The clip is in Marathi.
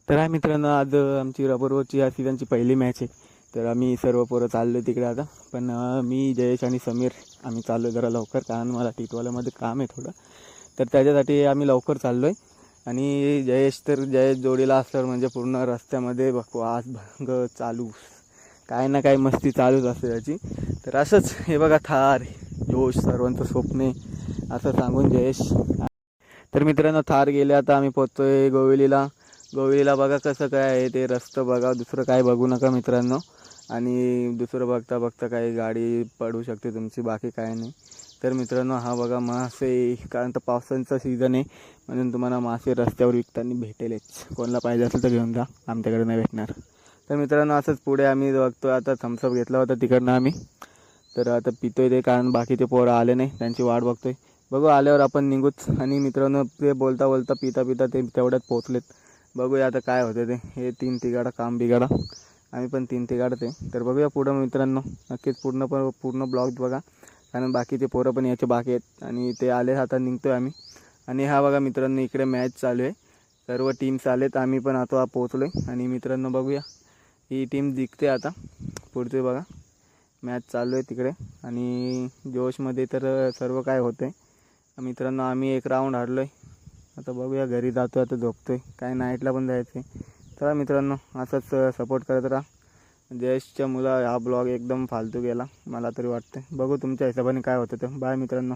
तर आहे मित्रांनो, आज आमची रबरवरची या सीझनची पहिली मॅच आहे. तर आम्ही सर्व पोरं चाललो तिकडे आता. पण मी जयेश आणि समीर आम्ही चाललो जरा लवकर, कारण मला टिटवाल्यामध्ये काम आहे थोडं. तर त्याच्यासाठी आम्ही लवकर चाललो आहे. आणि जयेश जोडीला असल्यावर म्हणजे पूर्ण रस्त्यामध्ये बकवास भंग चालू, काय ना काय मस्ती चालूच असते त्याची. तर असंच हे बघा, थार जोश सर्वांचं स्वप्ने असं सांगून जयेश. तर मित्रांनो, थार गेले. आता आम्ही पोहोचतोय गोविलीला बघा कसं काय आहे ते रस्तं बघा, दुसरं काय बघू नका मित्रांनो. आणि दुसरं बघता बघता काही गाडी पडू शकते तुमची, बाकी काय नाही. तर मित्रांनो, हा बघा मासे, कारण तर पावसाचा सीझन आहे म्हणून तुम्हाला मासे रस्त्यावर विकताना भेटेलच. कोणाला पाहिजे असेल तर घेऊन जा, आमच्याकडे नाही भेटणार. तर मित्रांनो, असंच पुढे आम्ही बघतो. आता थम्सअप घेतला होता तिकडनं आम्ही, तर आता पितोय ते, कारण बाकीचे पोरं आले नाही त्यांची वाट बघतोय. बघू आल्यावर आपण निघूच. आणि मित्रांनो, ते बोलता बोलता पिता पिता ते तेवढ्यात पोचलेत. बघूया आता काय होते ते. हे 3 तिघाडा काम बिघाडा, आम्ही पण 3 तिघाडते. तर बघूया पुढं मित्रांनो, नक्कीच पूर्ण ब्लॉग बघा, कारण बाकीचे पोरं पण याचे बाकी आहेत. आणि ते आले, आता निघतोय आम्ही. आणि हा बघा मित्रांनो, इकडे मॅच चालू आहे, सर्व टीम्स आलेत. आम्ही पण आता पोचलो आहे. आणि मित्रांनो बघूया, ही टीम जिंकते आता. पुढचे बघा, मॅच चालू आहे तिकडे. आणि जोशमध्ये तर सर्व काय होतं आहे मित्रांनो. आम्ही एक राऊंड हारलो आहे. आता बघूया, घरी जातो, आता झोपतोय, काय नाईटला पण जायचं आहे. चला मित्रांनो, असंच सपोर्ट करत राहा. जयेशच्या मुला हा ब्लॉग एकदम फालतू गेला मला तरी वाटतं. बघू तुमच्या हिशोबाने काय होतं ते. बाय मित्रांनो.